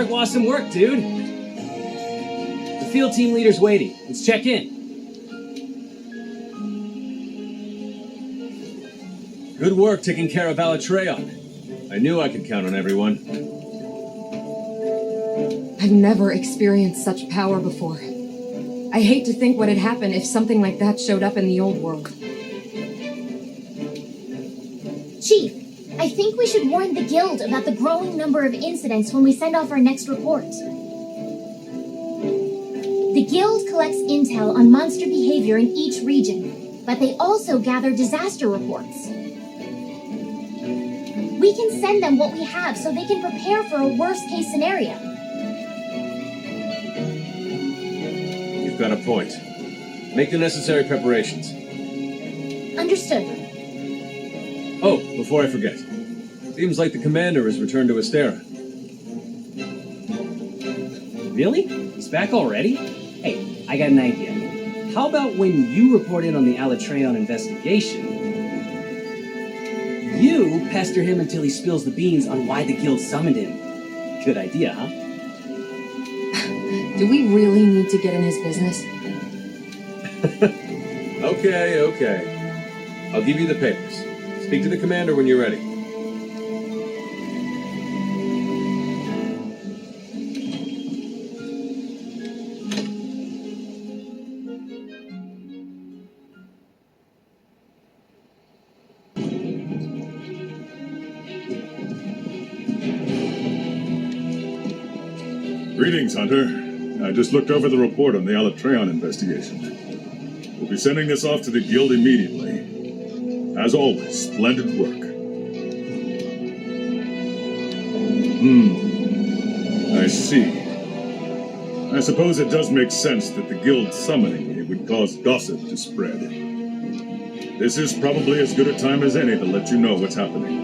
like awesome work, dude. The field team leader's waiting. Let's check in. Good work taking care of Alatreon. I knew I could count on everyone. I've never experienced such power before. I hate to think what had happened if something like that showed up in the old world. Chief, I think we should warn the Guild about the growing number of incidents when we send off our next report. The Guild collects intel on monster behavior in each region, but they also gather disaster reports. We can send them what we have so they can prepare for a worst-case scenario. You've got a point. Make the necessary preparations. Understood. Oh, before I forget. Seems like the commander has returned to Astera. Really? He's back already? Hey, I got an idea. How about when you report in on the Alatreon investigation, you pester him until he spills the beans on why the guild summoned him? Good idea, huh? Do we really need to get in his business? Okay. I'll give you the papers. Speak to the commander when you're ready. Greetings, Hunter. I just looked over the report on the Alatreon investigation. We'll be sending this off to the Guild immediately. As always, splendid work. I see. I suppose it does make sense that the Guild summoning me would cause gossip to spread. This is probably as good a time as any to let you know what's happening.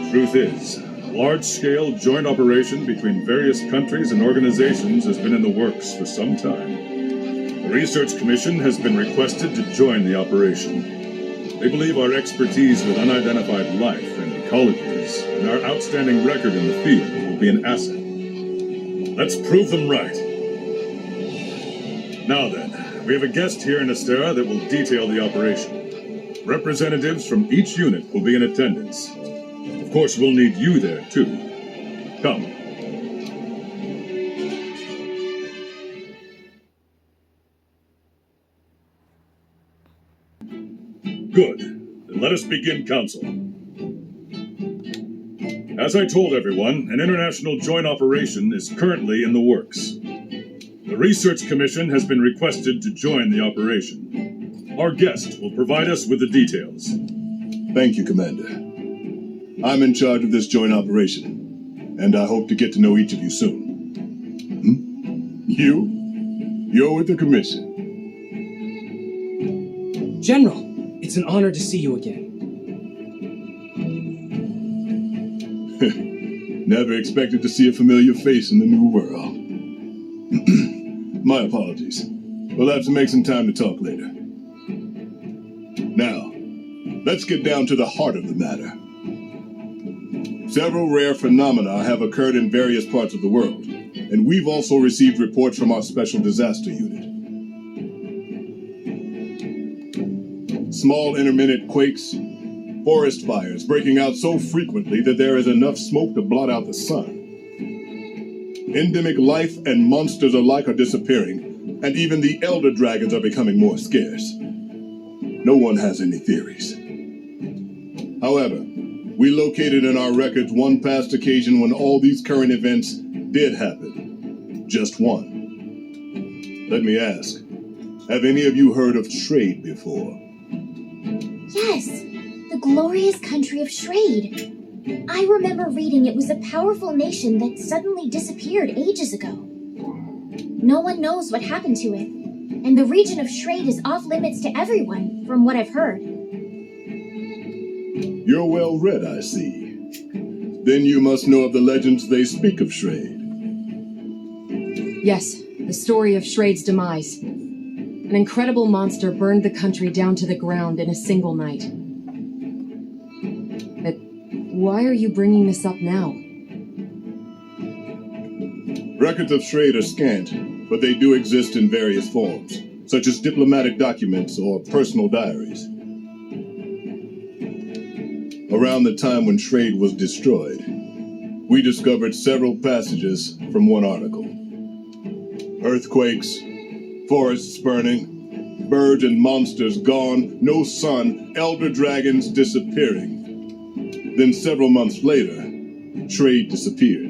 The truth is, a large-scale joint operation between various countries and organizations has been in the works for some time. The Research Commission has been requested to join the operation. They believe our expertise with unidentified life and ecologies and our outstanding record in the field will be an asset. Let's prove them right. Now then, we have a guest here in Astera that will detail the operation. Representatives from each unit will be in attendance. Of course, we'll need you there, too. Come. Good. Then let us begin council. As I told everyone, an international joint operation is currently in the works. The Research Commission has been requested to join the operation. Our guest will provide us with the details. Thank you, Commander. I'm in charge of this joint operation, and I hope to get to know each of you soon. You're with the Commission. General, it's an honor to see you again. Never expected to see a familiar face in the new world. My apologies. We'll have to make some time to talk later. Now, let's get down to the heart of the matter. Several rare phenomena have occurred in various parts of the world, and we've also received reports from our Special Disaster Unit. Small intermittent quakes, forest fires breaking out so frequently that there is enough smoke to blot out the sun. Endemic life and monsters alike are disappearing, and even the elder dragons are becoming more scarce. No one has any theories. However, we located in our records one past occasion when all these current events did happen. Just one. Let me ask, have any of you heard of trade before? Yes, the glorious country of Shrade. I remember reading it was a powerful nation that suddenly disappeared ages ago. No one knows what happened to it, and the region of Shrade is off limits to everyone, from what I've heard. You're well read, I see. Then you must know of the legends they speak of Shrade. Yes, the story of Shrade's demise. An incredible monster burned the country down to the ground in a single night. But why are you bringing this up now? Records of Shrade are scant, but they do exist in various forms, such as diplomatic documents or personal diaries. Around the time when Shrade was destroyed, we discovered several passages from one article. Earthquakes, forests burning, birds and monsters gone, no sun, elder dragons disappearing. Then several months later, Shrade disappeared.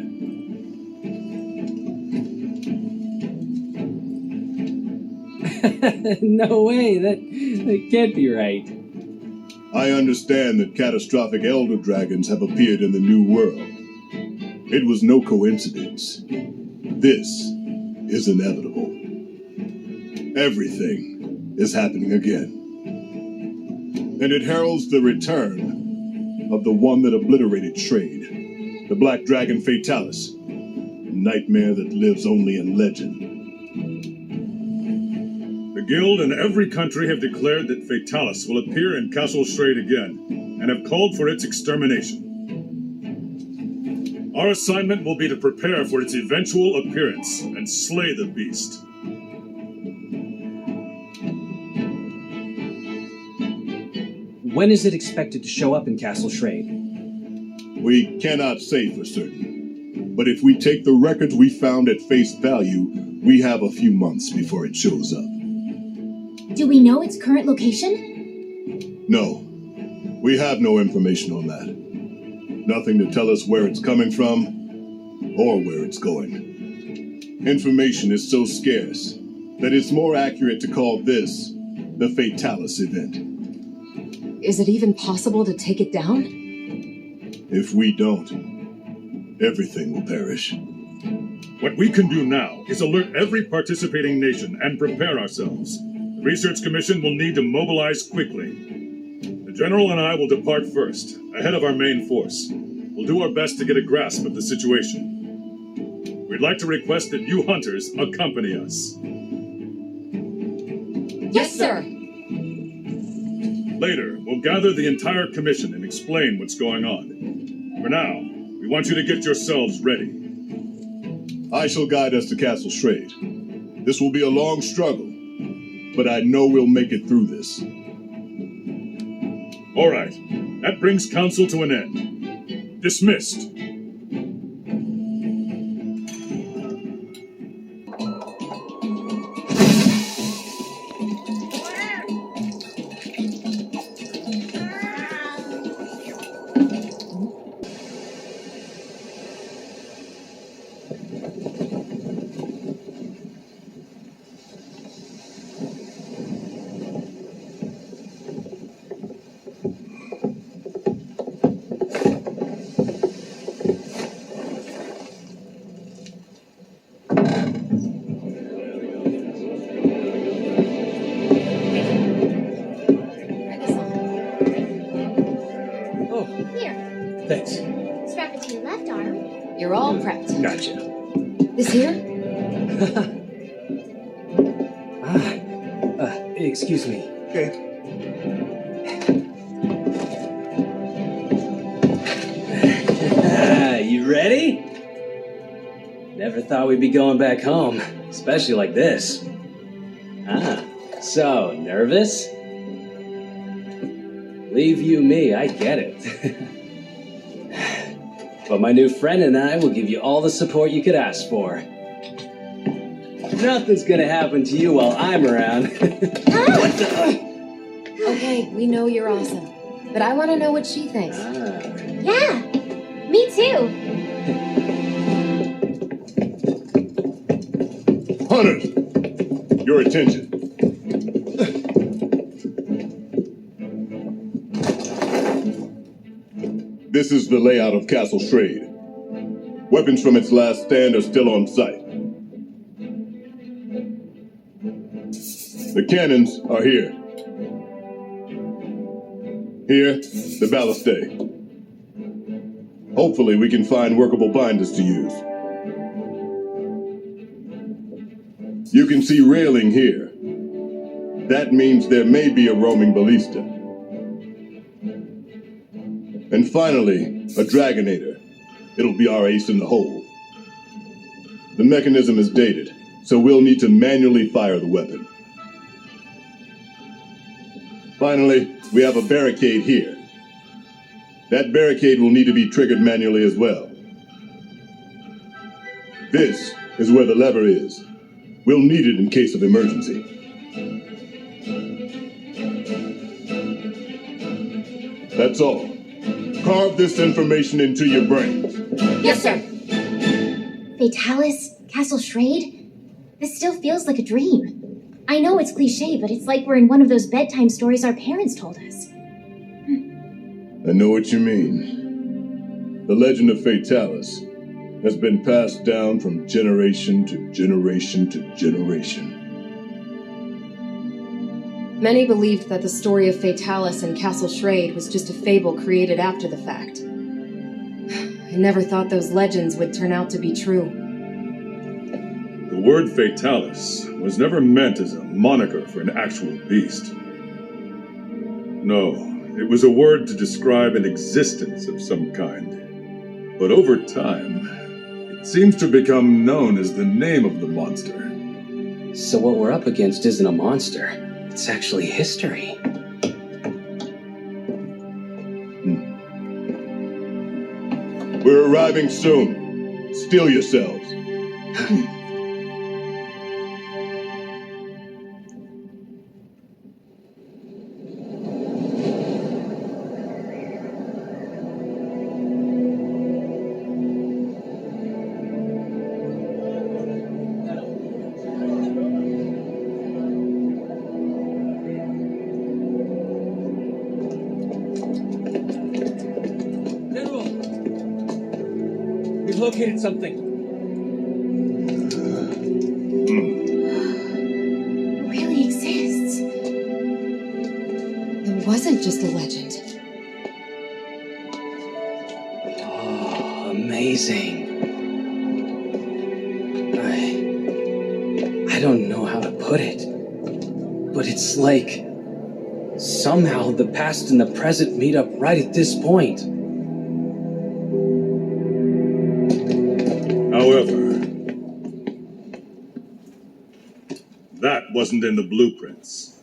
No way, that can't be right. I understand that catastrophic elder dragons have appeared in the New World. It was no coincidence. This is inevitable. Everything is happening again. And it heralds the return of the one that obliterated Shrade, the Black Dragon Fatalis, a nightmare that lives only in legend. The Guild and every country have declared that Fatalis will appear in Castle Shrade again, and have called for its extermination. Our assignment will be to prepare for its eventual appearance and slay the beast. When is it expected to show up in Castle Shrade? We cannot say for certain, but if we take the records we found at face value, we have a few months before it shows up. Do we know its current location? No, we have no information on that. Nothing to tell us where it's coming from or where it's going. Information is so scarce that it's more accurate to call this the Fatalis event. Is it even possible to take it down? If we don't, everything will perish. What we can do now is alert every participating nation and prepare ourselves. The Research Commission will need to mobilize quickly. The General and I will depart first, ahead of our main force. We'll do our best to get a grasp of the situation. We'd like to request that you hunters accompany us. Yes, sir. Later, we'll gather the entire commission and explain what's going on. For now, we want you to get yourselves ready. I shall guide us to Castle Shrade. This will be a long struggle, but I know we'll make it through this. All right, that brings council to an end. Dismissed. Try this on. Oh, Here, thanks. strap it to your left arm. You're all prepped. Gotcha. This here? Excuse me. Okay. You ready? Never thought we'd be going back home, especially like this. So, nervous? Leave you me, I get it. But my new friend and I will give you all the support you could ask for. Nothing's gonna happen to you while I'm around. What the? Okay, we know you're awesome. But I want to know what she thinks. Yeah, me too. Hunters, your attention. This is the layout of Castle Shrade. Weapons from its last stand are still on site. The cannons are here. Here, the ballistae. Hopefully we can find workable binders to use. You can see railing here. That means there may be a roaming ballista. And finally, a Dragonator. It'll be our ace in the hole. The mechanism is dated, so we'll need to manually fire the weapon. Finally, we have a barricade here. That barricade will need to be triggered manually as well. This is where the lever is. We'll need it in case of emergency. That's all. Carve this information into your brains. Yes, sir. Fatalis, Castle Shrade? This still feels like a dream. I know it's cliché, but it's like we're in one of those bedtime stories our parents told us. I know what you mean. The legend of Fatalis has been passed down from generation to generation to generation. Many believed that the story of Fatalis and Castle Shrade was just a fable created after the fact. I never thought those legends would turn out to be true. The word Fatalis was never meant as a moniker for an actual beast. No, it was a word to describe an existence of some kind. But over time, it seems to become known as the name of the monster. So what we're up against isn't a monster. It's actually history. We're arriving soon. Steel yourselves. General! We've located something. It really exists. It wasn't just a legend. Oh, amazing. I don't know how to put it, but it's like somehow the past and the present meet up right at this point. However, that wasn't in the blueprints.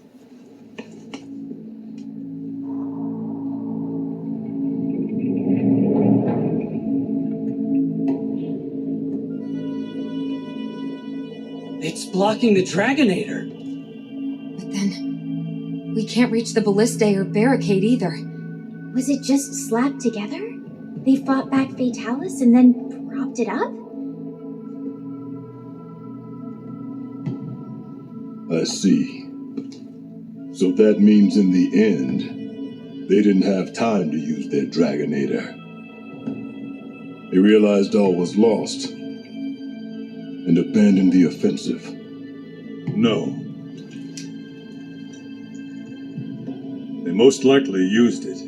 It's blocking the Dragonator. But then, we can't reach the ballistae or barricade either. Was it just slapped together? They fought back Fatalis and then propped it up? I see. So that means in the end, they didn't have time to use their Dragonator. They realized all was lost and abandoned the offensive. No. They most likely used it.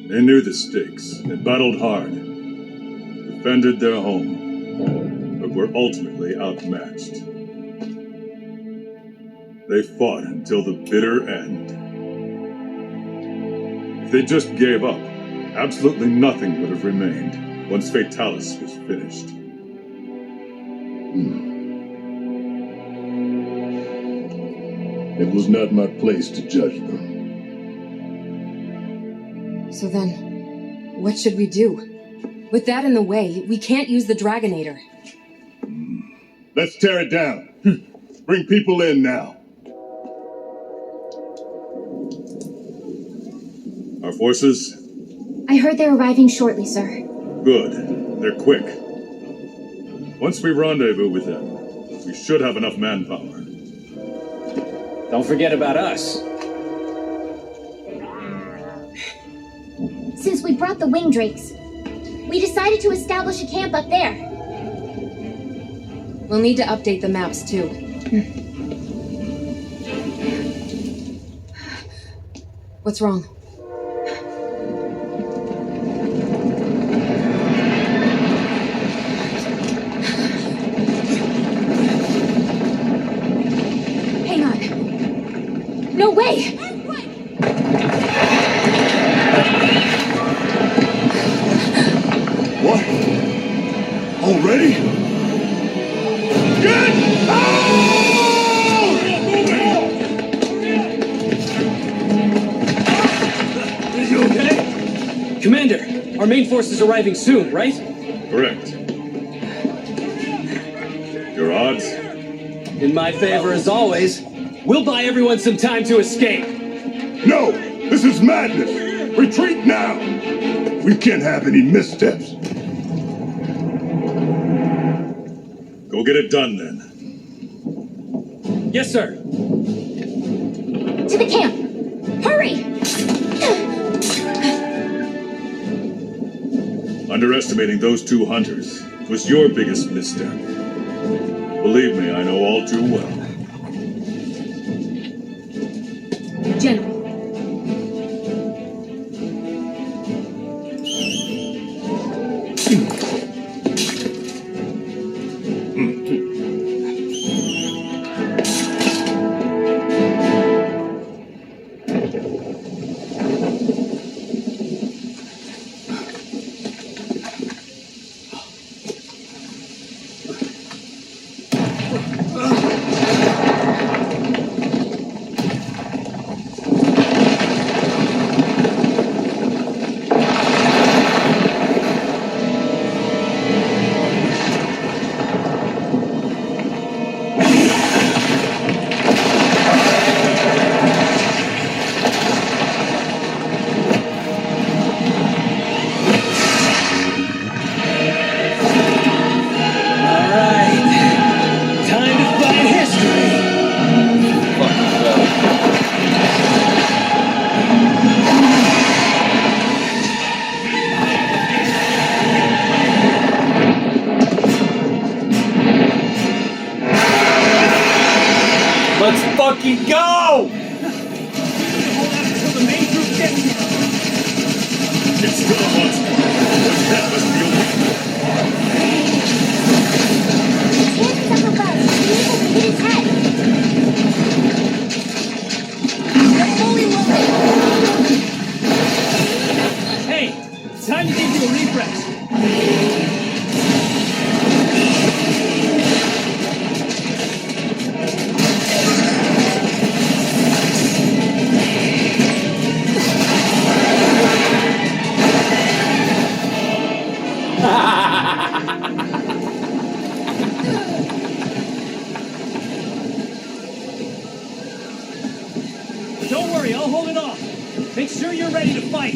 They knew the stakes and battled hard, defended their home, but were ultimately outmatched. They fought until the bitter end. If they just gave up, absolutely nothing would have remained once Fatalis was finished. It was not my place to judge them. So then, what should we do? With that in the way, we can't use the Dragonator. Let's tear it down. Bring people in now. Our forces? I heard they're arriving shortly, sir. Good. They're quick. Once we rendezvous with them, we should have enough manpower. Don't forget about us. Since we brought the wing drakes, we decided to establish a camp up there. We'll need to update the maps, too. What's wrong? Hang on. No way! What? Already? Ready? Get out! You okay? Commander, our main force is arriving soon, right? Correct. Your odds? In my favor as always. We'll buy everyone some time to escape. No! This is madness! Retreat now! We can't have any missteps. Go get it done then. Yes, sir. To the camp! Hurry! Underestimating those two hunters was your biggest misstep. Believe me, I know all too well. General. Let's fucking go! It's still a monster. His head must be open. His hands up above. We need to hit his head. They're fully loaded. Hey, it's time to give you a refresh. Don't worry, I'll hold it off. Make sure you're ready to fight.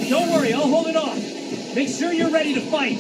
Don't worry, I'll hold it off. Make sure you're ready to fight.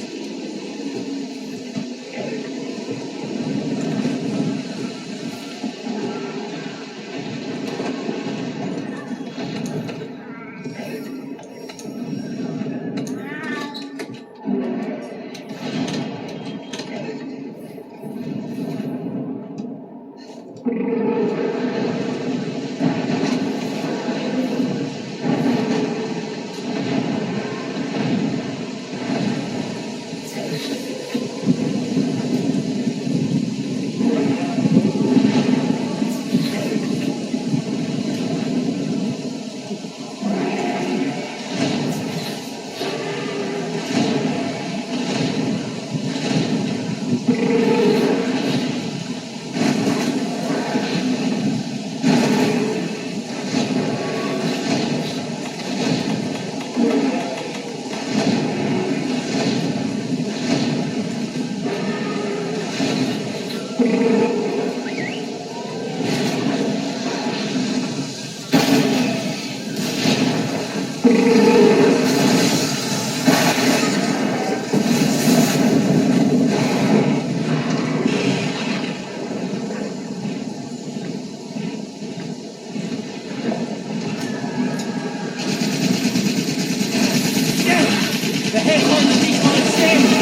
The head on the recon standing.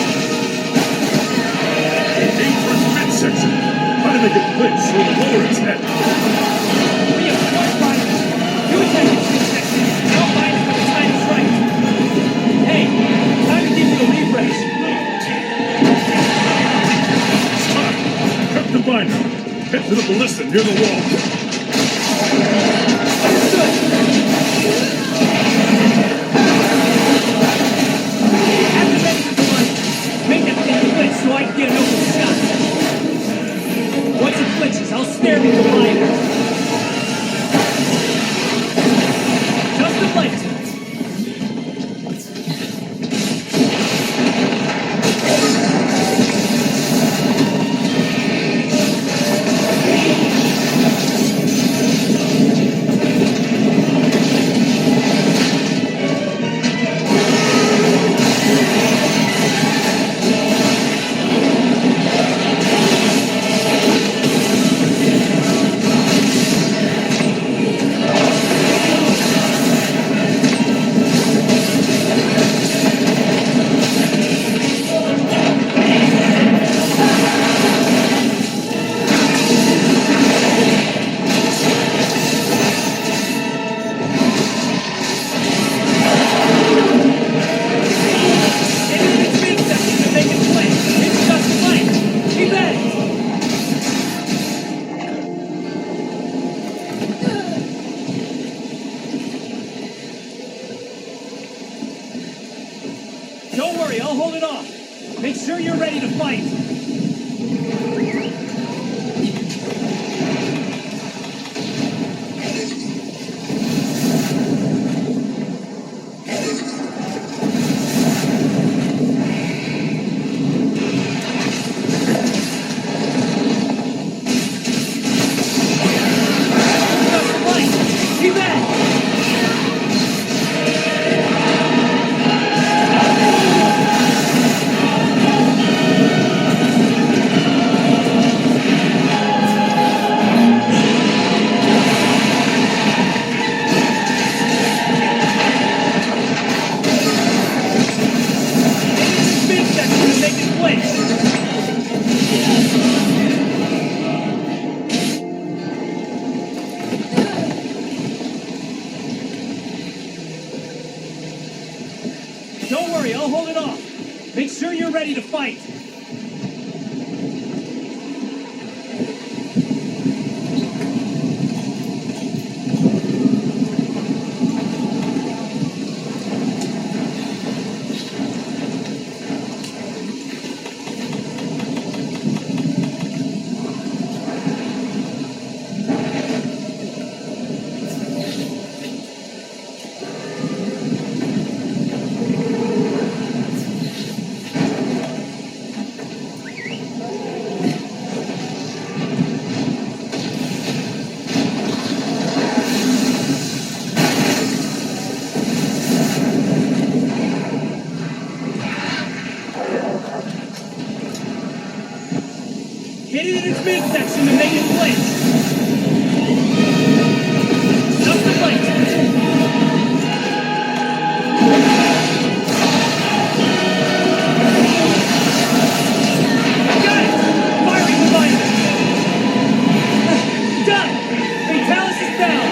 Dangerous midsection. How to make it flinch so it'll lower its head. We have one fighter. You attack its midsection. I'll find it when the time is right. Hey, time to give you a refresh. It's time. Prep the binder. Head to the ballista near the wall. Make that thing flinch so I can get an open shot. Once it flinches, I'll stare at the binder. Just a blade. Don't worry, I'll hold it off. Make sure you're ready to fight. Be back! Don't worry, I'll hold it off. Make sure you're ready to fight. attacks in the native place. Just the place. Got it! Firing device! Done! Fatalis is down!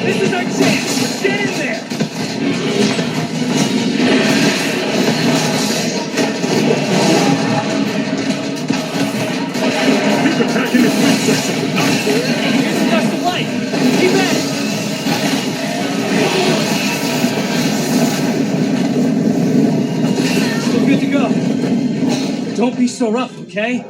This is our chance! Get in there! Keep attacking its midsection. Here's the gust of light! Keep at it! We're good to go. Don't be so rough, okay?